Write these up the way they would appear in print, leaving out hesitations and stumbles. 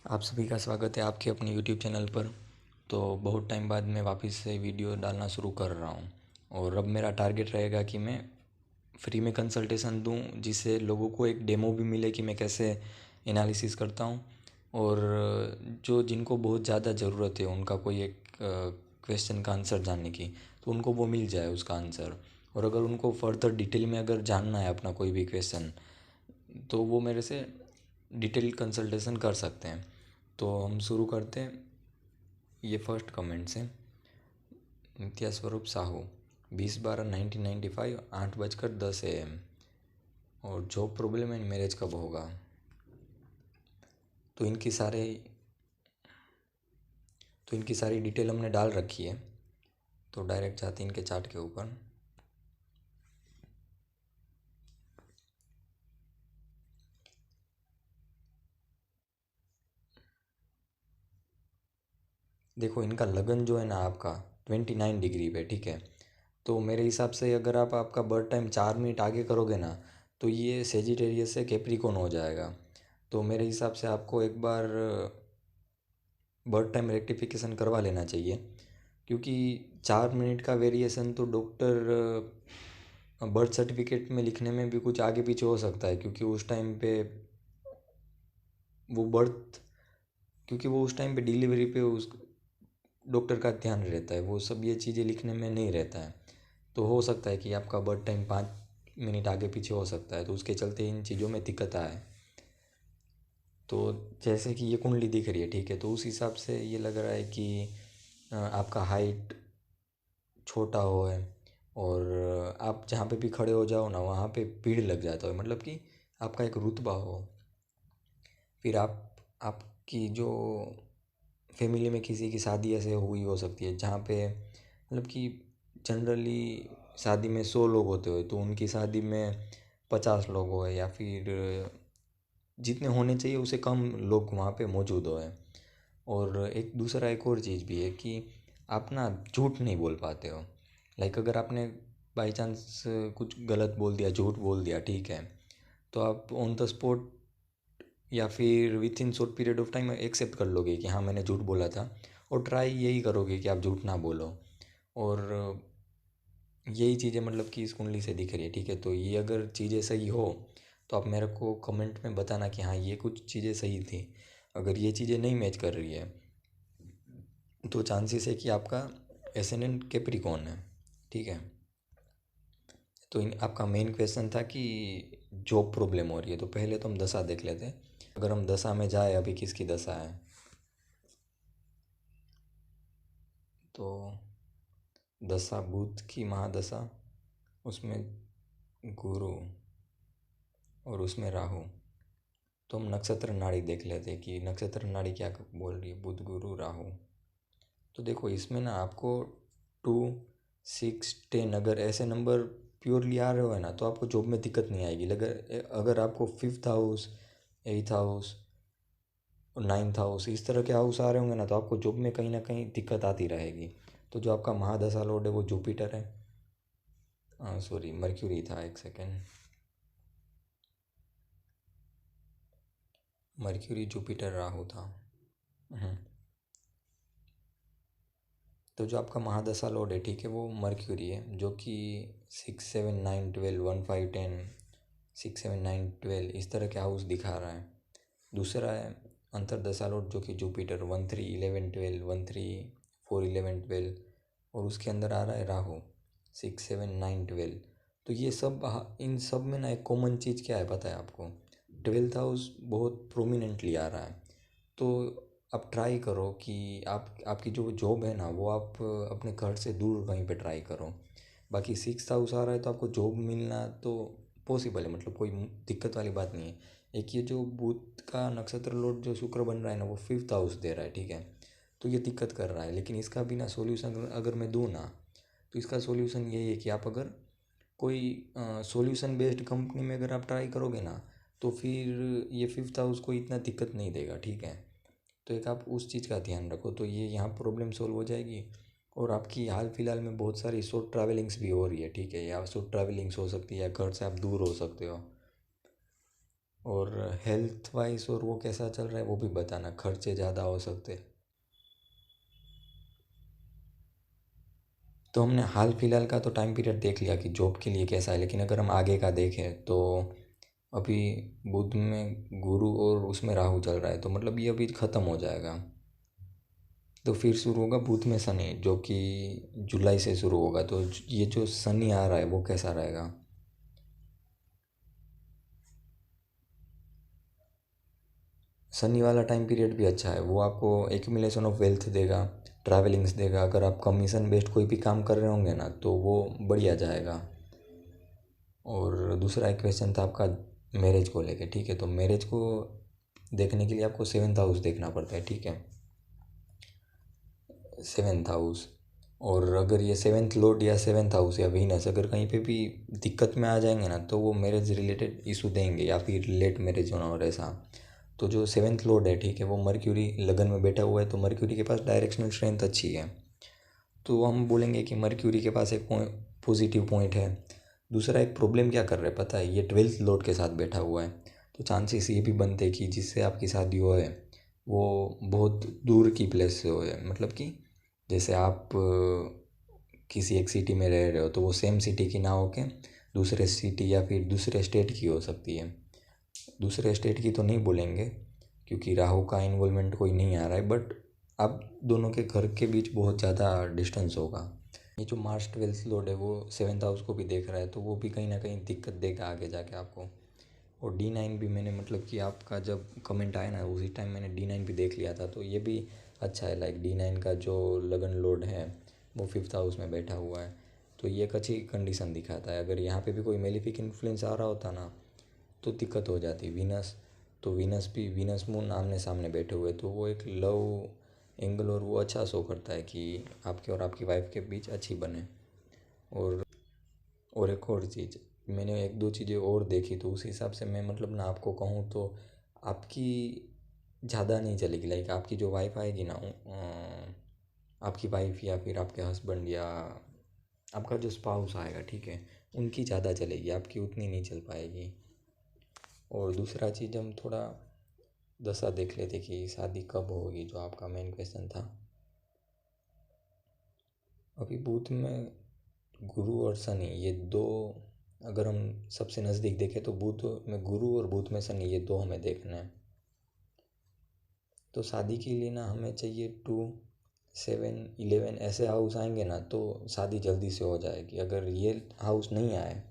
आप सभी का स्वागत है आपके अपने यूट्यूब चैनल पर। तो बहुत टाइम बाद मैं वापस से वीडियो डालना शुरू कर रहा हूँ और अब मेरा टारगेट रहेगा कि मैं फ्री में कंसल्टेशन दूँ, जिससे लोगों को एक डेमो भी मिले कि मैं कैसे एनालिसिस करता हूँ। और जो जिनको बहुत ज़्यादा ज़रूरत है उनका कोई एक क्वेश्चन का आंसर जानने की, तो उनको वो मिल जाए उसका आंसर। और अगर उनको फर्दर डिटेल में अगर जानना है अपना कोई भी क्वेश्चन, तो वो मेरे से डिटेल कंसल्टेशन कर सकते हैं। तो हम शुरू करते हैं। ये फर्स्ट कमेंट से नित्या स्वरूप साहू, 20/12/1995, 8:10 AM। और जॉब प्रॉब्लम एंड मैरिज कब होगा। तो इनकी सारी डिटेल हमने डाल रखी है। तो डायरेक्ट जाते हैं इनके चार्ट के ऊपर। देखो इनका लगन जो है ना आपका 29 डिग्री पे, ठीक है। तो मेरे हिसाब से अगर आप आपका बर्थ टाइम 4 मिनट आगे करोगे ना, तो ये सेजिटेरियस से कैप्रिकॉन हो जाएगा। तो मेरे हिसाब से आपको एक बार बर्थ टाइम रेक्टिफिकेशन करवा लेना चाहिए, क्योंकि 4 मिनट का वेरिएशन तो डॉक्टर बर्थ सर्टिफिकेट में लिखने में भी कुछ आगे पीछे हो सकता है, वो बर्थ क्योंकि वो उस टाइम पे डिलीवरी पे उस डॉक्टर का ध्यान रहता है, वो सब ये चीज़ें लिखने में नहीं रहता है। तो हो सकता है कि आपका बर्थ टाइम 5 मिनट आगे पीछे हो सकता है, तो उसके चलते इन चीज़ों में दिक्कत आए। तो जैसे कि ये कुंडली दिख रही है, ठीक है, तो उस हिसाब से ये लग रहा है कि आपका हाइट छोटा हो है। और आप जहाँ पे भी खड़े हो जाओ ना, वहाँ पे भीड़ लग जाता है, मतलब कि आपका एक रुतबा हो। फिर आपकी जो फैमिली में किसी की शादी ऐसे हुई हो सकती है जहाँ पे मतलब कि जनरली शादी में 100 लोग होते हुए, तो उनकी शादी में 50 लोग हो, या फिर जितने होने चाहिए उसे कम लोग वहाँ पे मौजूद हो। और एक और चीज़ भी है कि आप ना झूठ नहीं बोल पाते हो। लाइक अगर आपने बाई चांस कुछ गलत बोल दिया, झूठ बोल दिया, ठीक है, तो आप ऑन द स्पॉट या फिर within short period of time accept कर लोगे कि हाँ मैंने झूठ बोला था। और ट्राई यही करोगे कि आप झूठ ना बोलो। और यही चीज़ें मतलब कि इस कुंडली से दिख रही है, ठीक है। तो ये अगर चीज़ें सही हो तो आप मेरे को कमेंट में बताना कि हाँ ये कुछ चीज़ें सही थी। अगर ये चीज़ें नहीं मैच कर रही है, तो चांसेस है कि आपका एसेंडेंट कैप्रिकॉर्न है, ठीक है। तो आपका मेन क्वेश्चन था कि जॉब प्रॉब्लम हो रही है, तो पहले तो हम दशा देख लेते हैं। अगर हम दशा में जाए, अभी किसकी दशा है, तो दशा बुध की महादशा, उसमें गुरु और उसमें राहु। तो हम नक्षत्र नाड़ी देख लेते हैं कि नक्षत्र नाड़ी क्या बोल रही है, बुध गुरु राहु। तो देखो इसमें ना आपको 2, 6, 10 अगर ऐसे नंबर प्योरली आ रहे हो है ना, तो आपको जॉब में दिक्कत नहीं आएगी। अगर अगर आपको 5th हाउस, 8th हाउस और 9th हाउस इस तरह के हाउस आ रहे होंगे ना, तो आपको जॉब में कहीं ना कहीं दिक्कत आती रहेगी। तो जो आपका महादशा लॉर्ड है वो जुपिटर है, सॉरी मर्क्यूरी था, एक सेकेंड, मर्क्यूरी जुपिटर राहु था। हम्म। तो जो आपका महादशा लॉर्ड है, ठीक है, वो मर्क्यूरी है, जो कि 6, 7, 9, 12, 1, 5, 10, 6, 7, 9, 12 इस तरह के हाउस दिखा रहा है। दूसरा है अंतरदशा लॉर्ड, जो कि जुपिटर 1, 3, 11, 12, 1, 3, 4, 11, 12, और उसके अंदर आ रहा है राहु 6, 7, 9, 12। तो ये सब इन सब में ना एक कॉमन चीज़ क्या है पता है आपको, 12th हाउस बहुत प्रोमिनेंटली आ रहा है। तो आप ट्राई करो कि आपकी जो जॉब है ना, वो आप अपने घर से दूर कहीं पे ट्राई करो। बाकी 6th हाउस आ रहा है, तो आपको जॉब मिलना तो पॉसिबल है, मतलब कोई दिक्कत वाली बात नहीं है। एक ये जो बुध का नक्षत्र लॉर्ड जो शुक्र बन रहा है ना, वो 5th हाउस दे रहा है, ठीक है। तो ये दिक्कत कर रहा है, लेकिन इसका भी ना सॉल्यूशन अगर मैं दूँ ना, तो इसका सॉल्यूशन यही है कि आप अगर कोई सॉल्यूशन बेस्ड कंपनी में अगर आप ट्राई करोगे ना, तो फिर ये 5th हाउस को इतना दिक्कत नहीं देगा, ठीक है। तो एक आप उस चीज़ का ध्यान रखो, तो ये यहाँ प्रॉब्लम सॉल्व हो जाएगी। और आपकी हाल फिलहाल में बहुत सारी शॉर्ट ट्रैवलिंग्स भी हो रही है, ठीक है, या शॉर्ट ट्रैवलिंग्स हो सकती है, या घर से आप दूर हो सकते हो। और हेल्थ वाइज और वो कैसा चल रहा है वो भी बताना, खर्चे ज़्यादा हो सकते। तो हमने हाल फिलहाल का तो टाइम पीरियड देख लिया कि जॉब के लिए कैसा है, लेकिन अगर हम आगे का देखें तो अभी बुध में गुरु और उसमें राहु चल रहा है, तो मतलब ये अभी ख़त्म हो जाएगा। तो फिर शुरू होगा बुध में शनि, जो कि जुलाई से शुरू होगा। तो ये जो शनि आ रहा है वो कैसा रहेगा? शनि वाला टाइम पीरियड भी अच्छा है, वो आपको एक्यूमुलेशन ऑफ वेल्थ देगा, ट्रैवलिंग्स देगा। अगर आप कमीशन बेस्ड कोई भी काम कर रहे होंगे ना तो वो बढ़िया जाएगा। और दूसरा एक क्वेश्चन था आपका मैरिज को लेके, ठीक है? तो मैरिज को देखने के लिए आपको सेवन्थ हाउस देखना पड़ता है, ठीक है? Seventh house. और अगर ये सेवन्थ लॉर्ड या सेवन्थ हाउस या वीनस अगर कहीं पे भी दिक्कत में आ जाएंगे ना तो वो मैरिज रिलेटेड इशू देंगे, या फिर लेट मैरिज होना और ऐसा। तो जो सेवन्थ लॉर्ड है, ठीक है, वो मर्क्यूरी लगन में बैठा हुआ है, तो मर्क्यूरी के पास डायरेक्शनल स्ट्रेंथ अच्छी है। तो हम बोलेंगे कि मर्क्यूरी के पास एक पॉजिटिव पॉइंट है। दूसरा एक प्रॉब्लम क्या कर रहा है पता है? ये ट्वेल्थ लॉर्ड के साथ बैठा हुआ है। तो चांसेस ये भी बनते हैं कि जिससे आपकी शादी हो है वो बहुत दूर की प्लेस से हो है। मतलब कि जैसे आप किसी एक सिटी में रह रहे हो तो वो सेम सिटी की ना हो के दूसरे सिटी या फिर दूसरे स्टेट की हो सकती है। दूसरे स्टेट की तो नहीं बोलेंगे क्योंकि राहु का इन्वॉल्वमेंट कोई नहीं आ रहा है, बट आप दोनों के घर के बीच बहुत ज़्यादा डिस्टेंस होगा। ये जो मार्स ट्वेल्थ लॉर्ड है वो सेवन्थ हाउस को भी देख रहा है, तो वो भी कहीं ना कहीं दिक्कत देगा आगे जाके आपको। और D9 भी मैंने, मतलब कि आपका जब कमेंट आया ना उसी टाइम मैंने D9 भी देख लिया था, तो ये भी अच्छा है। लाइक D9 का जो लगन लॉर्ड है वो फिफ्थ हाउस में बैठा हुआ है, तो ये एक अच्छी कंडीशन दिखाता है। अगर यहाँ पे भी कोई मेलिफिक इन्फ्लुएंस आ रहा होता ना तो दिक्कत हो जाती। वीनस, तो वीनस भी, वीनस मून आमने सामने बैठे हुए, तो वो एक लव एंगल और वो अच्छा शो करता है कि आपके और आपकी वाइफ के बीच अच्छी बने। और एक और चीज़, मैंने एक दो चीज़ें और देखी तो उस हिसाब से मैं मतलब ना आपको कहूँ तो आपकी ज़्यादा नहीं चलेगी। लाइक आपकी जो वाइफ आएगी ना, आपकी वाइफ या फिर आपके हस्बैंड या आपका जो स्पाउस आएगा, ठीक है, उनकी ज़्यादा चलेगी, आपकी उतनी नहीं चल पाएगी। और दूसरा चीज़ हम थोड़ा दशा देख लेते कि शादी कब होगी, जो आपका मेन क्वेश्चन था। अभी बुध में गुरु और शनि ये दो, अगर हम सबसे नज़दीक देखें तो बुध में गुरु और बुध में शनि, ये दो हमें देखना है। तो शादी के लिए ना हमें चाहिए 2, 7, 11 ऐसे हाउस आएंगे ना तो शादी जल्दी से हो जाएगी। अगर ये हाउस नहीं आए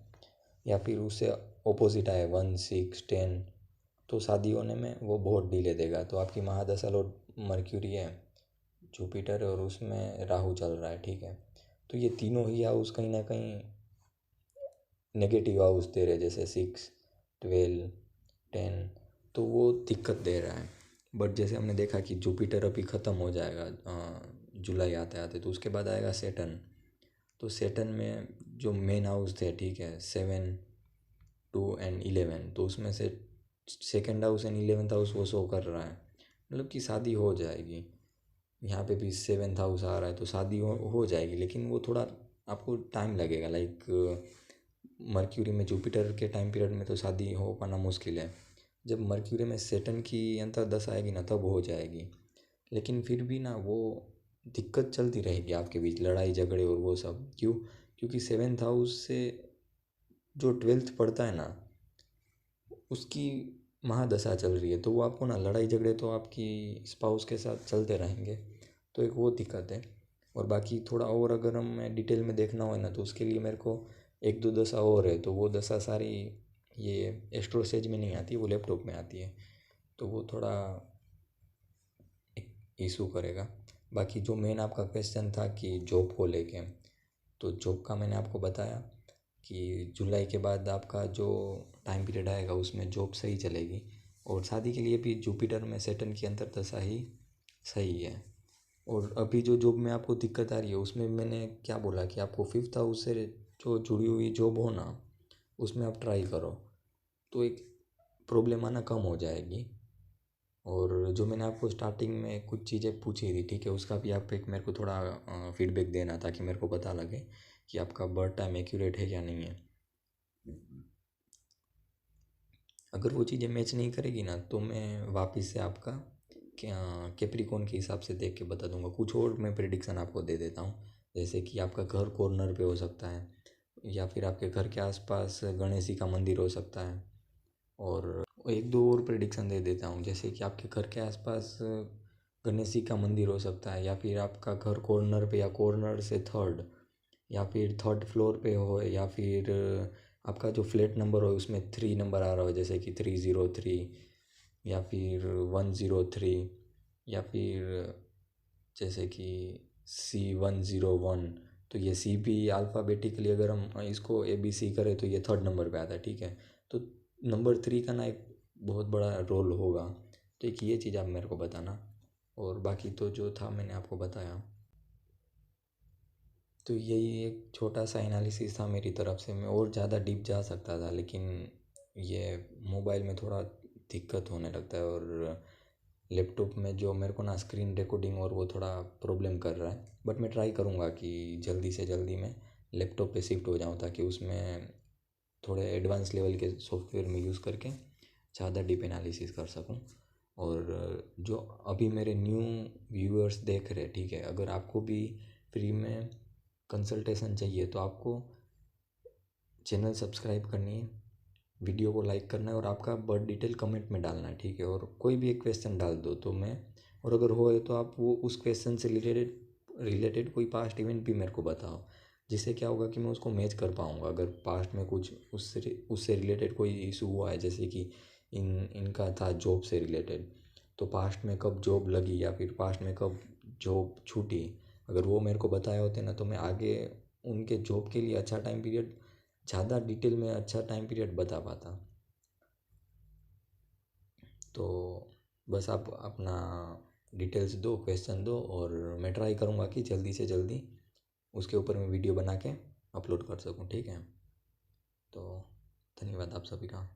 या फिर उससे ऑपोजिट आए 1, 6, 10, तो शादी होने में वो बहुत डिले देगा। तो आपकी महादशा लॉर्ड मर्क्यूरी है, जुपिटर है और उसमें राहु चल रहा है, ठीक है? तो ये तीनों ही हाउस कहीं ना कहीं नेगेटिव हाउस दे रहे, जैसे 6, 12, 10, तो वो दिक्कत दे रहा है। बट जैसे हमने देखा कि जुपिटर अभी ख़त्म हो जाएगा जुलाई आते आते, तो उसके बाद आएगा सेटन। तो सेटन में जो मेन हाउस थे, ठीक है, 7, 2 एंड 11, तो उसमें से second house and 11th house वो शो कर रहा है, मतलब कि शादी हो जाएगी। यहाँ पे भी सेवन्थ हाउस आ रहा है तो शादी हो जाएगी, लेकिन वो थोड़ा आपको टाइम लगेगा। लाइक मर्क्यूरी में जुपिटर के टाइम पीरियड में तो शादी हो पाना मुश्किल है। जब मर्क्यूरी में सेटन की अंतर्दशा आएगी ना तब हो जाएगी। लेकिन फिर भी ना वो दिक्कत चलती रहेगी आपके बीच, लड़ाई झगड़े और वो सब। क्यों? क्योंकि सेवन्थ हाउस से जो ट्वेल्थ पड़ता है ना उसकी महादशा चल रही है, तो वो आपको ना लड़ाई झगड़े तो आपकी स्पाउस के साथ चलते रहेंगे, तो एक वो दिक्कत है। और बाकी थोड़ा और अगर हम डिटेल में देखना हो ना तो उसके लिए मेरे को एक दो दशा और है, तो वो दशा सारी ये एस्ट्रो स्टेज में नहीं आती, वो लैपटॉप में आती है, तो वो थोड़ा एक इशू करेगा। बाकी जो मेन आपका क्वेश्चन था कि जॉब को लेके, तो जॉब का मैंने आपको बताया कि जुलाई के बाद आपका जो टाइम पीरियड आएगा उसमें जॉब सही चलेगी। और शादी के लिए भी जुपिटर में सेटन की अंतर्दशा ही सही है। और अभी जो जॉब में आपको दिक्कत आ रही है उसमें मैंने क्या बोला कि आपको फिफ्थ हाउस से जो जुड़ी हुई जॉब हो ना उसमें आप ट्राई करो, तो एक प्रॉब्लम आना कम हो जाएगी। और जो मैंने आपको स्टार्टिंग में कुछ चीज़ें पूछी थी, ठीक है, उसका भी आप एक मेरे को थोड़ा फीडबैक देना ताकि मेरे को पता लगे कि आपका बर्थ टाइम एक्यूरेट है या नहीं है। अगर वो चीज़ें मैच नहीं करेगी ना तो मैं वापस से आपका क्या कैप्रिकॉन के हिसाब से देख के बता दूंगा। कुछ और मैं प्रिडिक्शन आपको दे देता हूँ, जैसे कि आपका घर कॉर्नर पे हो सकता है, या फिर आपके घर के आसपास गणेश जी का मंदिर हो सकता है। और एक दो और प्रिडिक्शन दे देता हूँ, जैसे कि आपके घर के आसपास गणेश जी का मंदिर हो सकता है, या फिर आपका घर कॉर्नर पे या कॉर्नर से थर्ड या फिर थर्ड फ्लोर पे हो, या फिर आपका जो फ्लैट नंबर हो उसमें 3 नंबर आ रहा हो, जैसे कि 303 या फिर 103, या फिर जैसे कि C101। तो ये सी भी अल्फ़ाबेटिकली अगर हम इसको ABC करें तो ये थर्ड नंबर पे आता है, ठीक है। तो नंबर 3 का ना एक बहुत बड़ा रोल होगा। तो एक ये चीज़ आप मेरे को बताना, और बाकी तो जो था मैंने आपको बताया। तो यही एक छोटा सा एनालिसिस था मेरी तरफ से। मैं और ज़्यादा डीप जा सकता था, लेकिन ये मोबाइल में थोड़ा दिक्कत होने लगता है, और लैपटॉप में जो मेरे को ना स्क्रीन रिकॉर्डिंग और वो थोड़ा प्रॉब्लम कर रहा है। बट मैं ट्राई करूँगा कि जल्दी से जल्दी मैं लैपटॉप पे शिफ्ट हो जाऊँ, ताकि उसमें थोड़े एडवांस लेवल के सॉफ्टवेयर में यूज़ करके ज़्यादा डीप एनालिसिस कर सकूँ। और जो अभी मेरे न्यू व्यूअर्स देख रहे हैं, ठीक है, अगर आपको भी फ्री में कंसल्टेशन चाहिए तो आपको चैनल सब्सक्राइब करनी है, वीडियो को लाइक करना है, और आपका बर्थ डिटेल कमेंट में डालना है, ठीक है। और कोई भी एक क्वेश्चन डाल दो तो मैं, और अगर हो तो आप वो उस क्वेश्चन से रिलेटेड रिलेटेड कोई पास्ट इवेंट भी मेरे को बताओ, जिससे क्या होगा कि मैं उसको मैच कर पाऊँगा। अगर पास्ट में कुछ उससे रिलेटेड कोई इशू हुआ है, जैसे कि इनका था जॉब से रिलेटेड, तो पास्ट में कब जॉब लगी या फिर पास्ट में कब जॉब छूटी, अगर वो मेरे को बताए होते ना तो मैं आगे उनके जॉब के लिए अच्छा टाइम पीरियड, ज़्यादा डिटेल में अच्छा टाइम पीरियड बता पाता। तो बस आप अपना डिटेल्स दो, क्वेश्चन दो, और मैं ट्राई करूँगा कि जल्दी से जल्दी उसके ऊपर मैं वीडियो बना के अपलोड कर सकूँ, ठीक है। तो धन्यवाद आप सभी का।